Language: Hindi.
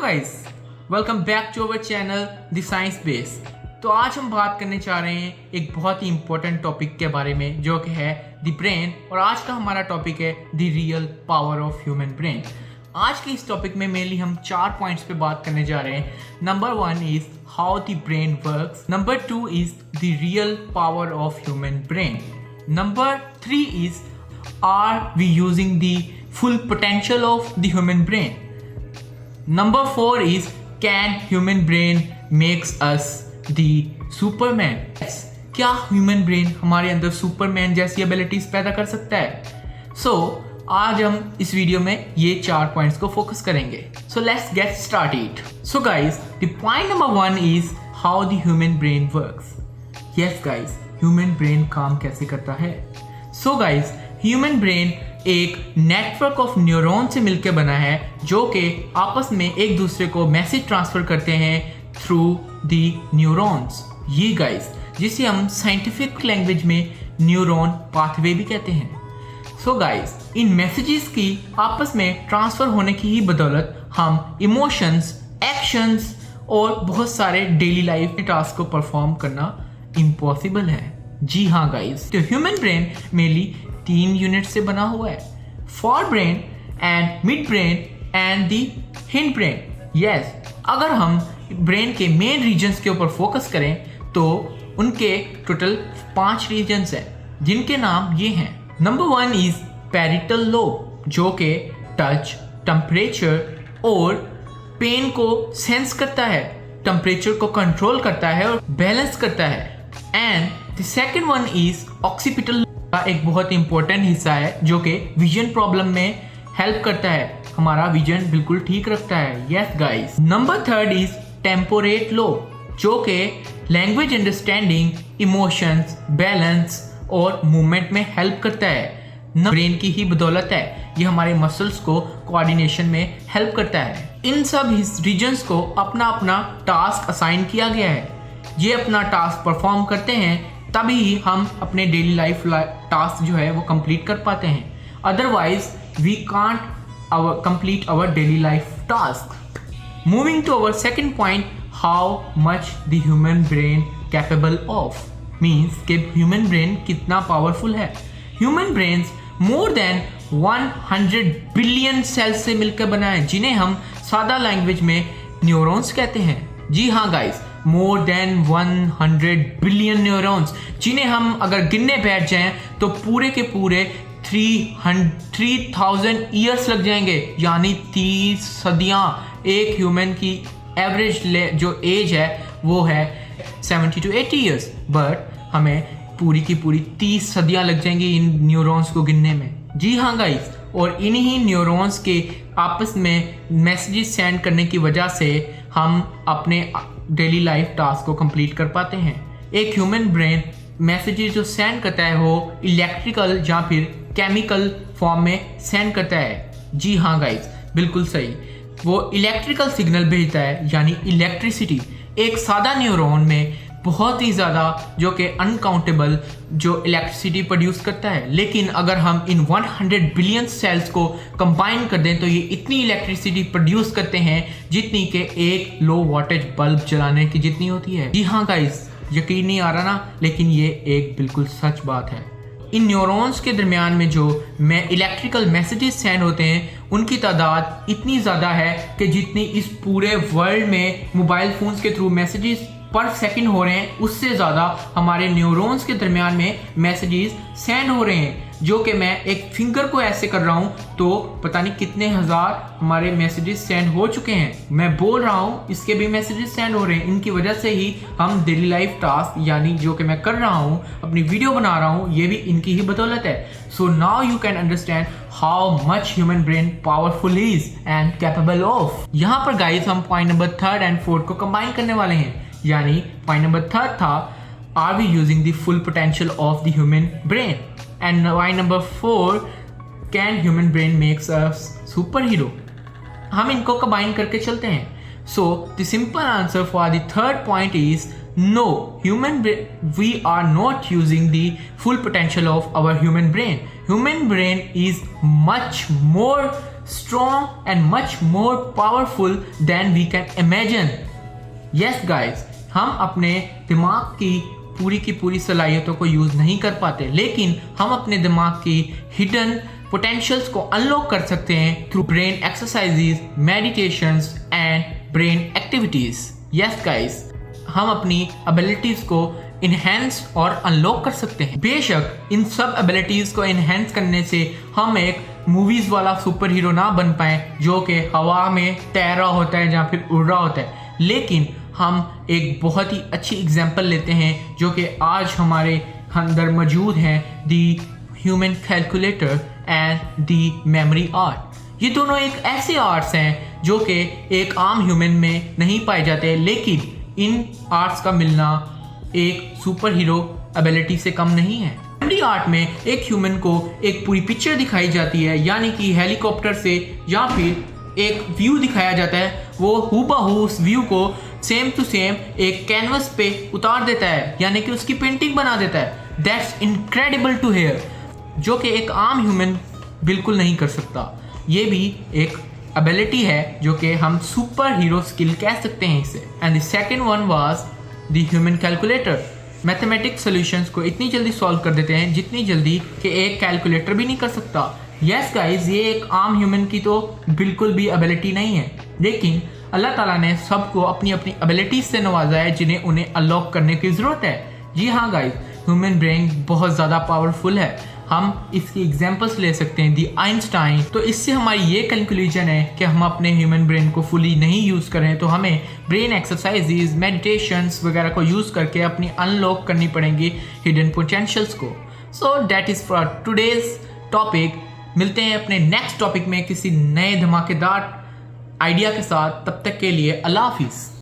Guys, welcome back to our channel the science base. तो आज हम बात करने जा रहे हैं एक बहुत ही इंपॉर्टेंट टॉपिक के बारे में जो कि है द ब्रेन। और आज का हमारा टॉपिक है the real power of human brain. आज के इस टॉपिक में मेनली हम 4 पॉइंट्स पे बात करने जा रहे हैं। Number 1 is how the brain works. Number 2 is the real power of human brain. Number 3 is are we using the full potential of the human brain. Number 4 is can human brain makes us the superman? Yes. क्या human brain हमारे अंदर सुपरमैन जैसी एबिलिटीज पैदा कर सकता है? आज हम इस वीडियो में ये 4 पॉइंट्स को फोकस करेंगे। Let's get started. So guys, the point number 1 is how the human brain works. Yes guys, human brain काम कैसे करता है? So guys, human brain एक नेटवर्क ऑफ न्यूरॉन से मिलकर बना है जो कि आपस में एक दूसरे को मैसेज ट्रांसफर करते हैं थ्रू द न्यूरॉन्स। ये गाइस जिसे हम साइंटिफिक लैंग्वेज में न्यूरॉन पाथवे भी कहते हैं। सो गाइस, इन मैसेजेस की आपस में ट्रांसफर होने की ही बदौलत हम इमोशंस, एक्शंस और बहुत सारे डेली लाइफ के टास्क को परफॉर्म करना इम्पॉसिबल है। जी हाँ गाइस, तो ह्यूमन ब्रेन मेनली 3 यूनिट से बना हुआ है, for brain and mid brain and the hind brain. Yes, अगर हम ब्रेन के मेन रीजन्स के ऊपर फोकस करें तो उनके टोटल 5 रीजन्स हैं जिनके नाम ये हैं। नंबर 1 इज पैरिटल लोब जो कि टच, टेम्परेचर और पेन को सेंस करता है, टेम्परेचर को कंट्रोल करता है और बैलेंस करता है। And the second one is occipital, एक बहुत इंपॉर्टेंट हिस्सा है जो कि विजन प्रॉब्लम में हेल्प करता है, हमारा विजन बिल्कुल ठीक रखता है। Yes guys. Number 3 is temporal lobe जो कि लैंग्वेज अंडरस्टैंडिंग, इमोशंस, बैलेंस और मूवमेंट में हेल्प करता है। ब्रेन की ही बदौलत है, ये हमारे मसल्स को कोऑर्डिनेशन में हेल्प करता है। इन सब रीजन्स को अपना अपना टास्क असाइन किया गया है, ये अपना टास्क परफॉर्म करते हैं तभी हम अपने डेली लाइफ टास्क जो है वो कंप्लीट कर पाते हैं। Otherwise we can't complete our daily life task. Moving to our second point, how much the human brain capable of, means कि ह्यूमन ब्रेन कितना पावरफुल है। Human brain more than 100 billion cells से मिलकर बना है जिन्हें हम सादा लैंग्वेज में न्यूरॉन्स कहते हैं। जी हाँ गाइस, मोर देन 100 बिलियन न्यूरॉन्स जिन्हें हम अगर गिनने बैठ जाएं तो पूरे के पूरे 3000 ईयर्स लग जाएंगे, यानी 30 सदियां। एक ह्यूमन की एवरेज जो एज है वो है 70 to 80 ईयर्स, बट हमें पूरी की पूरी 30 सदियां लग जाएंगी इन न्यूरॉन्स को गिनने में। जी हाँ गाइस, और इन्हीं न्यूरॉन्स के आपस में मैसेजेस सेंड करने की वजह से हम अपने डेली लाइफ टास्क को कंप्लीट कर पाते हैं। एक ह्यूमन ब्रेन मैसेजेस जो सेंड करता है वो इलेक्ट्रिकल या फिर केमिकल फॉर्म में सेंड करता है। जी हाँ गाइस, बिल्कुल सही, वो इलेक्ट्रिकल सिग्नल भेजता है, यानी इलेक्ट्रिसिटी। एक सादा न्यूरॉन में बहुत ही ज़्यादा जो कि अनकाउंटेबल जो इलेक्ट्रिसिटी प्रोड्यूस करता है, लेकिन अगर हम इन 100 बिलियन सेल्स को कंबाइन कर दें तो ये इतनी इलेक्ट्रिसिटी प्रोड्यूस करते हैं जितनी कि एक लो वोल्टेज बल्ब चलाने की जितनी होती है। जी हाँ गाइस, यकीन नहीं आ रहा ना, लेकिन ये एक बिल्कुल सच बात है। इन न्यूरॉन्स के दरमियान में जो इलेक्ट्रिकल मैसेजेस सेंड होते हैं उनकी तादाद इतनी ज़्यादा है कि जितनी इस पूरे वर्ल्ड में मोबाइल फोन्स के थ्रू मैसेजेस पर सेकंड हो रहे हैं उससे ज़्यादा हमारे न्यूरॉन्स के दरमियान में मैसेजेस सेंड हो रहे हैं। जो कि मैं एक फिंगर को ऐसे कर रहा हूँ तो पता नहीं कितने हज़ार हमारे मैसेजेस सेंड हो चुके हैं। मैं बोल रहा हूँ इसके भी मैसेजेस सेंड हो रहे हैं। इनकी वजह से ही हम डेली लाइफ टास्क यानी जो कि मैं कर रहा हूँ, अपनी वीडियो बना रहा हूँ, ये भी इनकी ही बदौलत है। So now you can understand how much human brain powerful is and capable of. यहाँ पर गाइस हम पॉइंट नंबर 3 एंड 4 को कंबाइन करने वाले हैं, यानी पॉइंट नंबर 3 था are we using the full potential of the human brain, and point number 4 can human brain makes us super hero. हम इनको कंबाइन करके चलते हैं। So the simple answer for the third point is no, we are not using the full potential of our human brain. Human brain is much more strong and much more powerful than we can imagine. Yes guys, हम अपने दिमाग की पूरी सलाहियतों को यूज़ नहीं कर पाते, लेकिन हम अपने दिमाग की हिडन पोटेंशियल्स को अनलॉक कर सकते हैं through brain exercises, meditations and brain activities. Yes guys, हम अपनी एबिलिटीज़ को इन्हेंस और अनलॉक कर सकते हैं. बेशक इन सब एबिलिटीज़ को इन्हेंस करने से हम एक मूवीज़ वाला सुपर हीरो ना बन पाए जो कि हवा में तैर रहा होता है या फिर उड़ रहा होता है, लेकिन हम एक बहुत ही अच्छी एग्जाम्पल लेते हैं जो कि आज हमारे अंदर मौजूद हैं, the human calculator and the memory art. ये दोनों एक ऐसे आर्ट्स हैं जो कि एक आम ह्यूमन में नहीं पाए जाते, लेकिन इन आर्ट्स का मिलना एक सुपर हीरो एबिलिटी से कम नहीं है. मेमोरी आर्ट में एक ह्यूमन को एक पूरी पिक्चर दिखाई जाती है, यानी कि हेलीकॉप्टर से या फिर एक व्यू दिखाया जाता है, वो हूबहू उस व्यू को सेम टू सेम एक कैनवस पे उतार देता है, यानी कि उसकी पेंटिंग बना देता है. दैट्स इनक्रेडिबल टू हियर, जो कि एक आम ह्यूमन बिल्कुल नहीं कर सकता. ये भी एक एबिलिटी है जो कि हम सुपर हीरो स्किल कह सकते हैं इसे. And the second one was the human calculator. Mathematics solutions को इतनी जल्दी सॉल्व कर देते हैं जितनी जल्दी कि एक कैलकुलेटर भी नहीं कर सकता. यस गाइज, ये एक आम ह्यूमन की तो बिल्कुल भी एबिलिटी नहीं है, लेकिन अल्लाह ताला ने सबको अपनी अपनी एबिलिटीज से नवाजा है जिन्हें उन्हें अनलॉक करने की ज़रूरत है. जी हाँ गाइज, ह्यूमन ब्रेन बहुत ज़्यादा पावरफुल है. हम इसकी एग्जांपल्स ले सकते हैं, दी आइंस्टाइन. तो इससे हमारी ये कंक्लूजन है कि हम अपने ह्यूमन ब्रेन को फुली नहीं यूज़ करें तो हमें ब्रेन एक्सरसाइजेज, मेडिटेशंस वगैरह को यूज़ करके अपनी अनलॉक करनी पड़ेंगी हिडन पोटेंशियल्स को. So that is for today's topic. मिलते हैं अपने नेक्स्ट टॉपिक में किसी नए धमाकेदार आइडिया के साथ. तब तक के लिए अल्लाह हाफिज़.